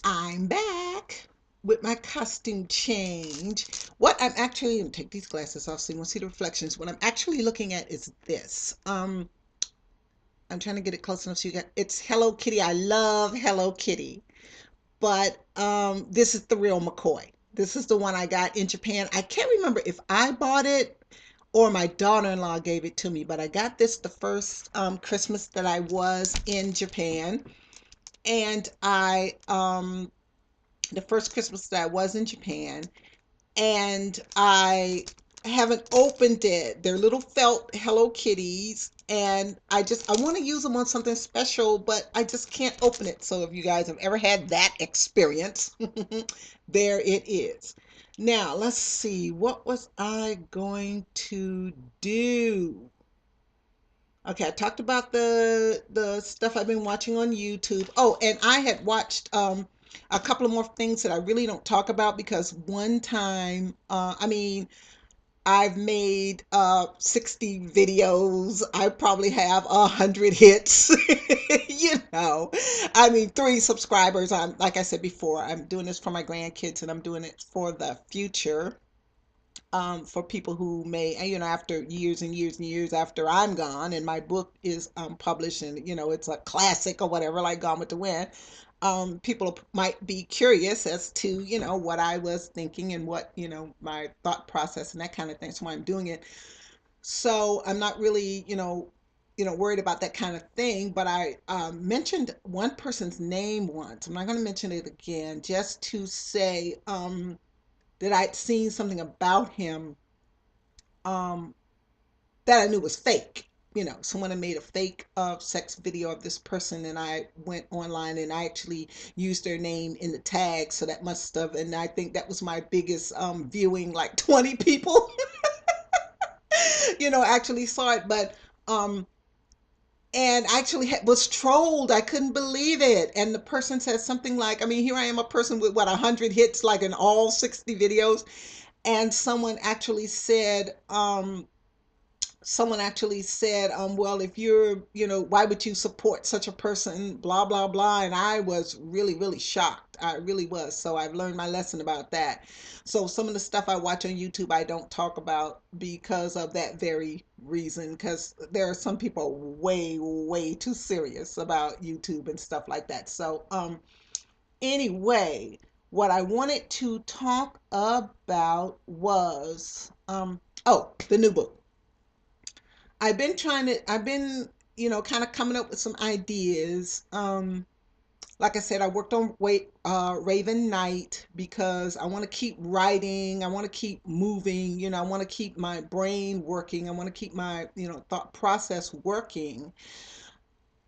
I'm back with my costume change. What I'm actually, let me take these glasses off so you won't see the reflections. What I'm actually looking at is this. I'm trying to get it close enough so you get, it's Hello Kitty. I love Hello Kitty, but this is the real McCoy. This is the one I got in Japan. I can't remember if I bought it or my daughter-in-law gave it to me, but I got this the first Christmas that I was in Japan. And the first Christmas that I was in Japan, and I haven't opened it. They're little felt Hello Kitties, and I want to use them on something special, but I just can't open it. So if you guys have ever had that experience, there it is. Now, let's see. What was I going to do? Okay, I talked about the stuff I've been watching on YouTube. Oh, and I had watched a couple of more things that I really don't talk about because one time, I've made 60 videos. I probably have 100 hits. You know, I mean, 3 subscribers. I'm like I said before, I'm doing this for my grandkids and I'm doing it for the future, for people who may, after years and years and years after I'm gone and my book is published and, it's a classic or whatever, like Gone with the Wind, people might be curious as to, what I was thinking and what, my thought process and that kind of thing. So I'm doing it. So I'm not really, worried about that kind of thing. But I mentioned one person's name once. I'm not going to mention it again, just to say, that I'd seen something about him, um, that I knew was fake. Someone had made a fake sex video of this person, and I went online and I actually used their name in the tag. So that must have, and I think that was my biggest viewing, like 20 people, actually saw it. But um, and actually was trolled. I couldn't believe it. And the person said something like, I mean, here I am, a person with what 100 hits, like in all 60 videos, and someone actually said, well, if you're, why would you support such a person, blah blah blah. And I was really really shocked. I really was. So I've learned my lesson about that. So some of the stuff I watch on YouTube I don't talk about because of that very reason, because there are some people way way too serious about YouTube and stuff like that. So anyway, what I wanted to talk about was, oh, the new book. I've been, kind of coming up with some ideas. Like I said, I worked on Raven Knight because I want to keep writing. I want to keep moving. I want to keep my brain working. I want to keep my, thought process working.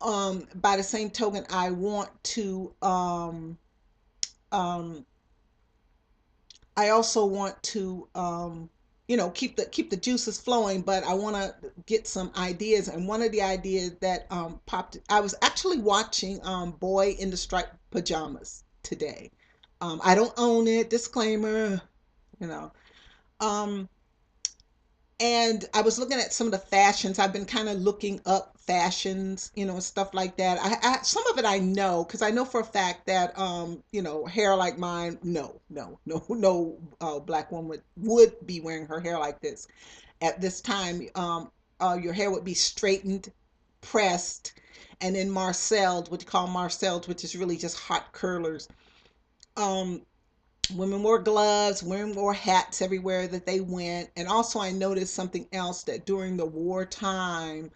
By the same token, I want to, um, I also want to, keep the juices flowing, but I want to get some ideas. And one of the ideas that popped, I was actually watching Boy in the Striped Pajamas today. I don't own it, disclaimer, you know. Um, and I was looking at some of the fashions. I've been kind of looking up fashions, and stuff like that. Some of it I know because I know for a fact that, hair like mine, no, no, no, no, black woman would be wearing her hair like this at this time. Your hair would be straightened, pressed, and then marceled, what you call marceled, which is really just hot curlers. Um, Women wore gloves, women wore hats everywhere that they went. And also, I noticed something else, that during the wartime,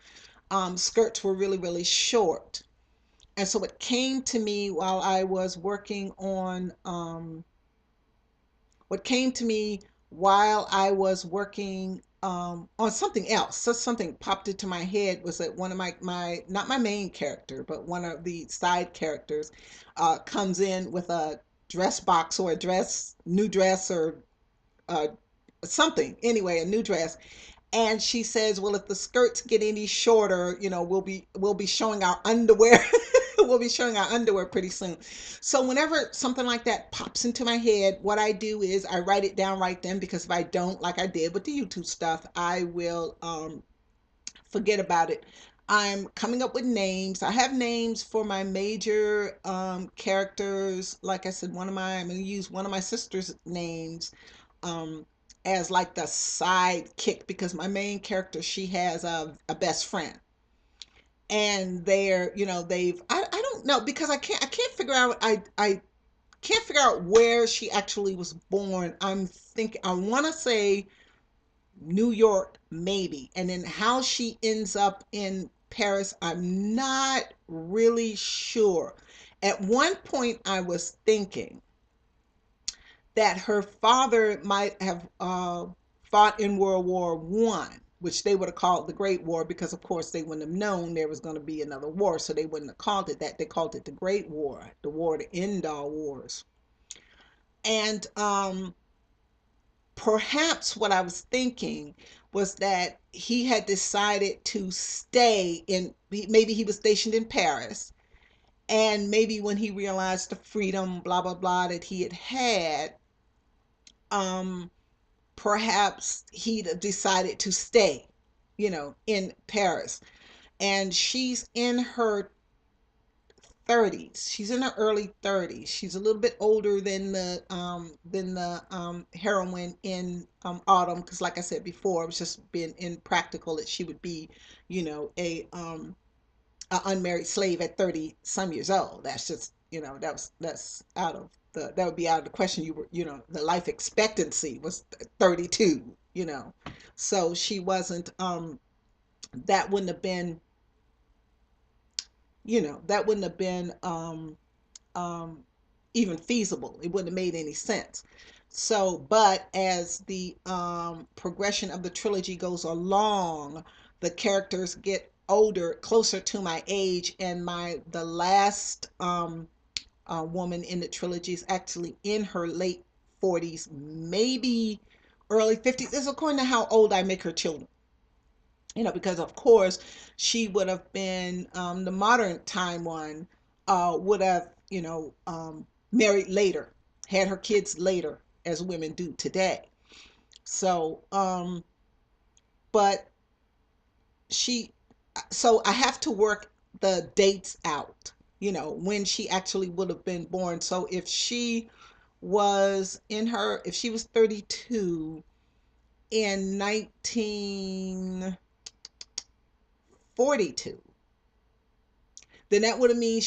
skirts were really, really short. And so it came to me while I was working on, what came to me while I was working on something else. So something popped into my head was that one of not my main character, but one of the side characters comes in with a dress box or a new dress, or uh, something. Anyway, a new dress. And she says, well, if the skirts get any shorter, we'll be showing our underwear. We'll be showing our underwear pretty soon. So whenever something like that pops into my head, what I do is I write it down right then, because if I don't, like I did with the YouTube stuff, I will forget about it. I'm coming up with names. I have names for my major characters. Like I said, I'm going to use one of my sister's names um, as like the sidekick because my main character, she has a best friend. And I don't know because I can't figure out, I can't figure out where she actually was born. I want to say New York, maybe. And then how she ends up in Paris, I'm not really sure. At one point, I was thinking that her father might have fought in World War I, which they would have called the Great War because, of course, they wouldn't have known there was going to be another war, so they wouldn't have called it that. They called it the Great War, the war to end all wars. And perhaps what I was thinking was that he had decided to stay in, maybe he was stationed in Paris, and maybe when he realized the freedom, blah, blah, blah, that he had, um, perhaps he decided to stay, in Paris. And she's in her 30s. She's in her early 30s. She's a little bit older than the heroine in Autumn because, like I said before, it was just been impractical that she would be, a unmarried slave at 30 some years old. That's just, that's out of that would be out of the question. The life expectancy was 32. So she wasn't. That wouldn't have been. That wouldn't have been um, even feasible. It wouldn't have made any sense. So, but as the progression of the trilogy goes along, the characters get older, closer to my age, and the last woman in the trilogy is actually in her late 40s, maybe early 50s. It's according to how old I make her children. Because of course she would have been the modern time one would have married later, had her kids later as women do today. So but she so I have to work the dates out, when she actually would have been born. So if she was 32 in 1942, then that would mean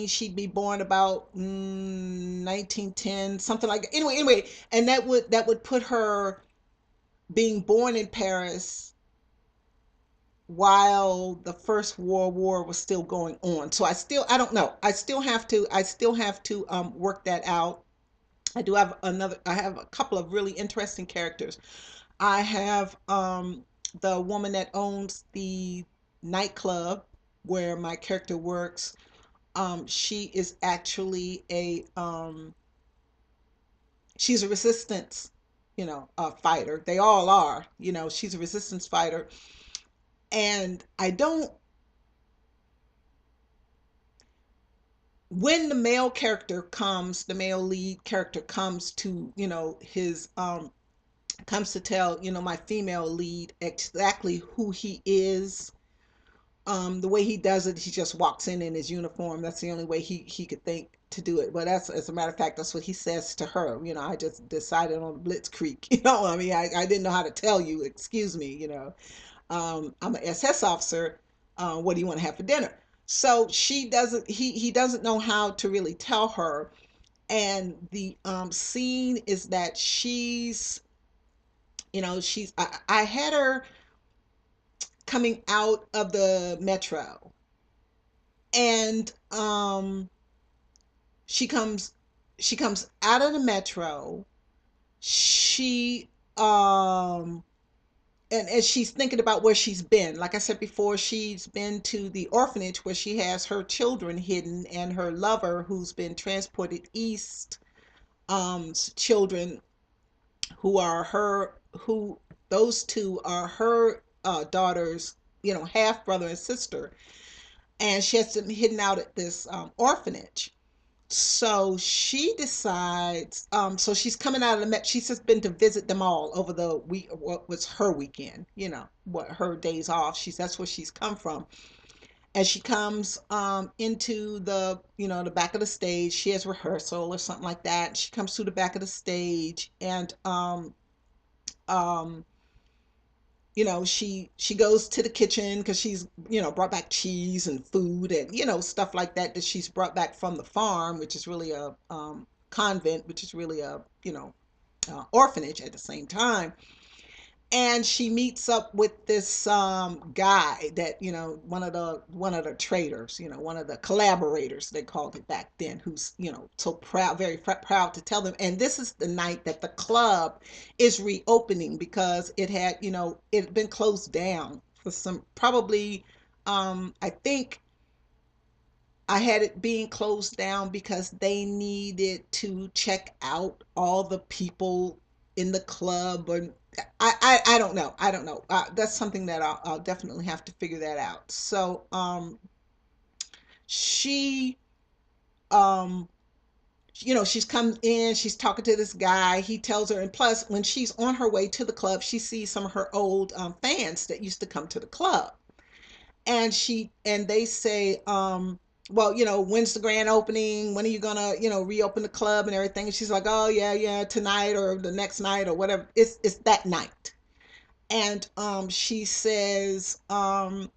she'd be born about 1910, something like that. Anyway, and that would put her being born in Paris while the First World War was still going on. So I don't know. I still have to work that out. I have a couple of really interesting characters. I have the woman that owns the nightclub where my character works. She is actually she's a resistance, fighter. They all are, she's a resistance fighter. And I don't, when the male lead character comes to, his, comes to tell, my female lead exactly who he is. The way he does it, he just walks in his uniform. That's the only way he could think to do it. But that's, as a matter of fact, that's what he says to her. I just decided on Blitzkrieg. I mean, I didn't know how to tell you. Excuse me. I'm an SS officer. What do you want to have for dinner? So she doesn't. He doesn't know how to really tell her. And the scene is that I had her coming out of the metro, and she comes she comes out of the metro. She and she's thinking about where she's been. Like I said before, she's been to the orphanage where she has her children hidden, and her lover who's been transported east, children who are her who those two are her daughters, half brother and sister. And she has them hidden out at this orphanage. So she decides, so she's coming out of the Met. She's just been to visit them all over the week, what was her weekend, what her days off. That's where she's come from. And she comes into the back of the stage. She has rehearsal or something like that. She comes to the back of the stage, and um, she goes to the kitchen because she's brought back cheese and food and stuff like that she's brought back from the farm, which is really a convent, which is really a orphanage at the same time. And she meets up with this guy that one of the traders, one of the collaborators they called it back then, who's so proud, very proud to tell them. And this is the night that the club is reopening, because it had been closed down for some, probably, I think I had it being closed down because they needed to check out all the people in the club. Or I don't know. I don't know. That's something that I'll definitely have to figure that out. So she um she's come in, she's talking to this guy. He tells her, and plus when she's on her way to the club, she sees some of her old fans that used to come to the club. And they say, well, when's the grand opening, when are you gonna reopen the club and everything? And she's like, oh yeah, yeah, tonight or the next night or whatever. It's that night. And she says, and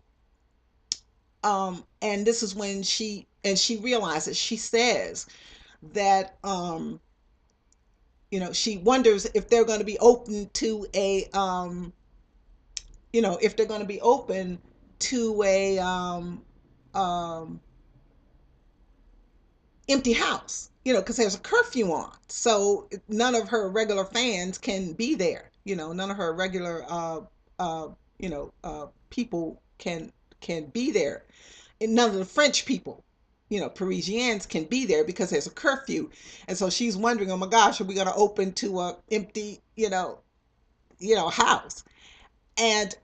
this is when she realizes, she says that she wonders if they're going to be open to a if they're going to be open to a um empty house, because there's a curfew on. So none of her regular fans can be there. None of her regular people can be there. And none of the French people, Parisians, can be there because there's a curfew. And so she's wondering, oh my gosh, are we going to open to a empty, house? And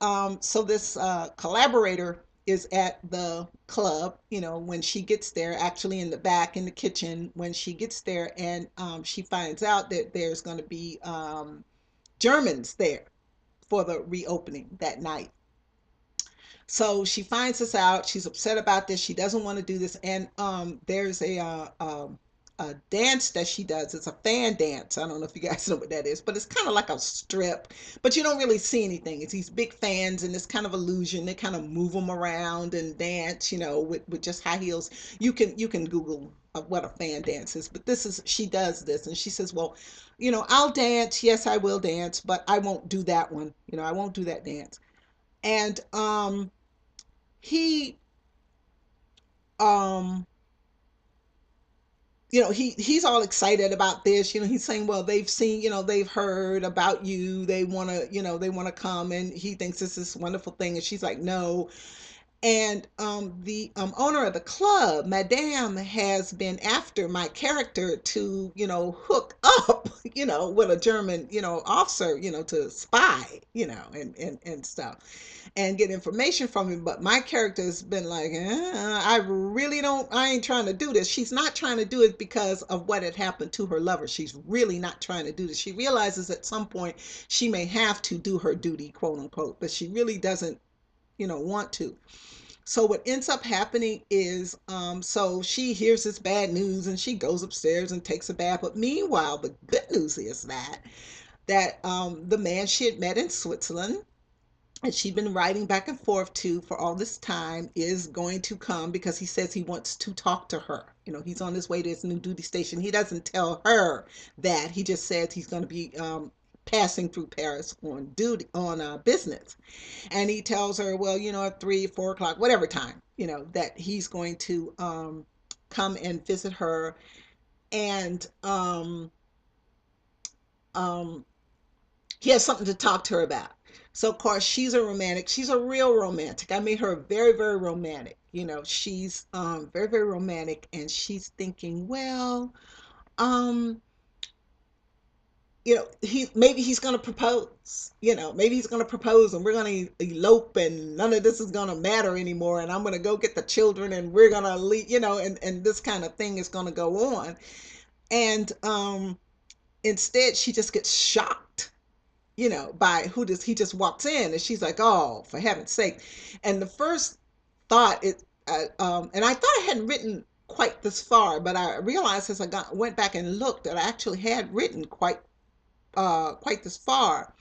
so this collaborator is at the club, when she gets there, actually in the back in the kitchen when she gets there, and she finds out that there's going to be Germans there for the reopening that night. So she finds this out. She's upset about this. She doesn't want to do this. And there's a dance that she does. It's a fan dance. I don't know if you guys know what that is, but it's kind of like a strip, but you don't really see anything. It's these big fans and this kind of illusion. They kind of move them around and dance, with just high heels. You can Google what a fan dance is, but she does this, and she says, well, I'll dance. Yes, I will dance, but I won't do that one. I won't do that dance. And he um he's all excited about this. He's saying, well, they've seen, they've heard about you, they want to, they want to come, and he thinks this is a wonderful thing. And she's like, no. And the owner of the club, Madame, has been after my character to, hook up, with a German, officer, to spy, and stuff, and get information from him. But my character has been like, I really don't, I ain't trying to do this. She's not trying to do it because of what had happened to her lover. She's really not trying to do this. She realizes at some point she may have to do her duty, quote unquote, but she really doesn't, want to. So what ends up happening is, so she hears this bad news and she goes upstairs and takes a bath. But meanwhile, the good news is that the man she had met in Switzerland, and she'd been writing back and forth to for all this time, is going to come because he says he wants to talk to her. He's on his way to his new duty station. He doesn't tell her that. He just says he's going to be passing through Paris on duty, on business. And he tells her, well, at 3, 4 o'clock, whatever time, that he's going to come and visit her. And um, he has something to talk to her about. So of course she's a romantic. She's a real romantic. I made her very, very romantic. She's very, very romantic, and she's thinking, well, um, he maybe he's gonna propose. Maybe he's gonna propose, and we're gonna elope, and none of this is gonna matter anymore. And I'm gonna go get the children, and we're gonna leave. And this kind of thing is gonna go on. And instead, she just gets shocked. By who does he just walks in, and she's like, "Oh, for heaven's sake!" And the first thought and I thought I hadn't written quite this far, but I realized as I went back and looked that I actually had written quite this far.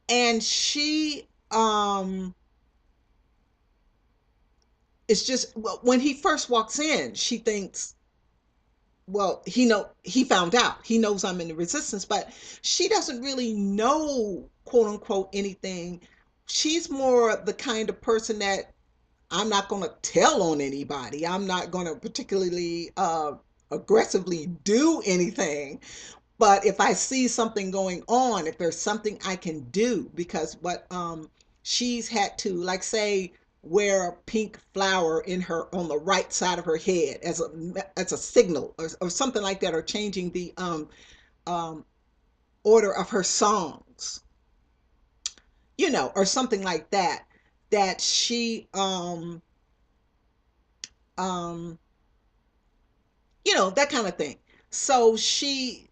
And she it's just, well, when he first walks in, she thinks, well, he found out. He knows I'm in the resistance, but she doesn't really know, quote unquote, anything. She's more the kind of person that I'm not going to tell on anybody. I'm not going to particularly aggressively do anything. But if I see something going on, if there's something I can do, because what she's had to, like, say, wear a pink flower in her on the right side of her head as a signal, or something like that, or changing the um order of her songs, or something like that, that she um that kind of thing. So she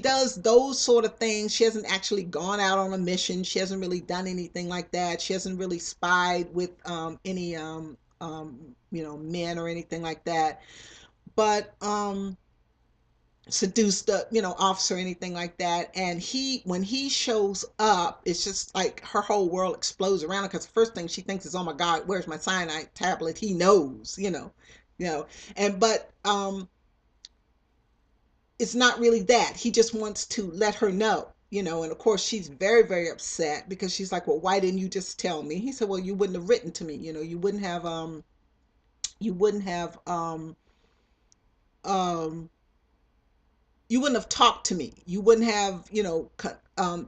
does those sort of things. She hasn't actually gone out on a mission. She hasn't really done anything like that. She hasn't really spied with any men or anything like that. But seduced the officer or anything like that. And when he shows up, it's just like her whole world explodes around her, because the first thing she thinks is, "Oh my God, where's my cyanide tablet?" He knows, you know and but it's not really that. He just wants to let her know, and of course she's very, very upset, because she's like, "Well, why didn't you just tell me?" He said, "Well, you wouldn't have written to me, you wouldn't have um you wouldn't have talked to me. You wouldn't have,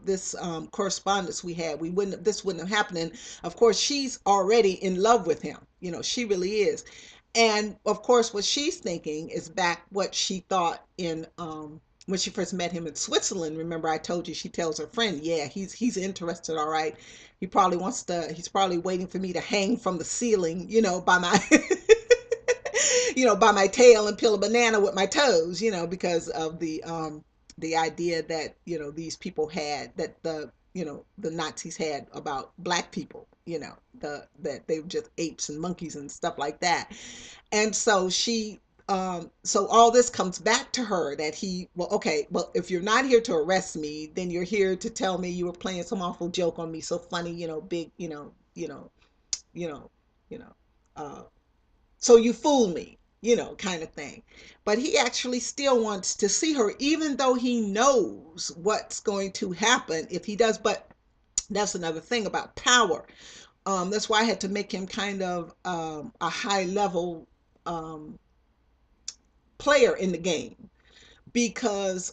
this correspondence we had. This wouldn't have happened." And of course, she's already in love with him. She really is. And of course, what she's thinking is back what she thought in when she first met him in Switzerland. Remember, I told you she tells her friend, "Yeah, he's interested, all right. He's probably waiting for me to hang from the ceiling, by my by my tail, and peel a banana with my toes, because of the idea that, these people had, that the Nazis had about black people, that they were just apes and monkeys and stuff like that." And so so all this comes back to her, that well, okay, well, if you're not here to arrest me, then you're here to tell me you were playing some awful joke on me, so funny, big, you know, you know, uh, so you fool me, kind of thing. But he actually still wants to see her, even though he knows what's going to happen if he does. But that's another thing about power. That's why I had to make him kind of a high level um, player in the game, because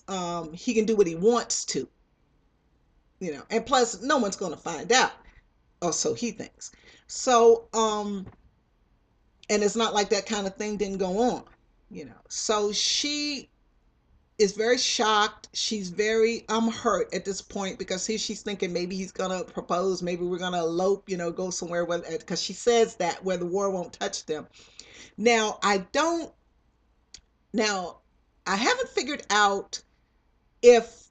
he can do what he wants to, and plus no one's going to find out, or so he thinks. So and it's not like that kind of thing didn't go on, so she is very shocked. She's very hurt at this point, because she's thinking maybe he's gonna propose, maybe we're gonna elope, go somewhere where, because she says that, where the war won't touch them. Now now I haven't figured out if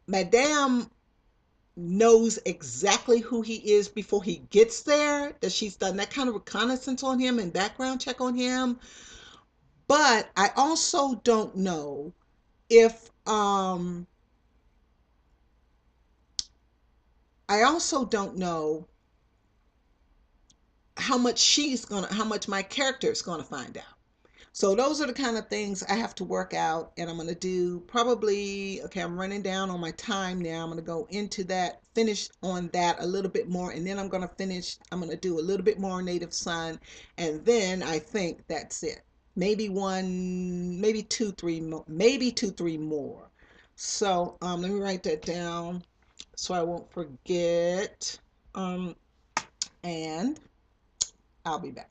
Madame knows exactly who he is before he gets there, that she's done that kind of reconnaissance on him and background check on him. But I also don't know if I also don't know how much my character is gonna find out. So those are the kind of things I have to work out, and I'm going to do probably, okay, I'm running down on my time now. I'm going to go into that, finish on that a little bit more, and then I'm going to do a little bit more Native Son, and then I think that's it. Maybe one, maybe two, three more, maybe two, three more. So let me write that down so I won't forget. And I'll be back.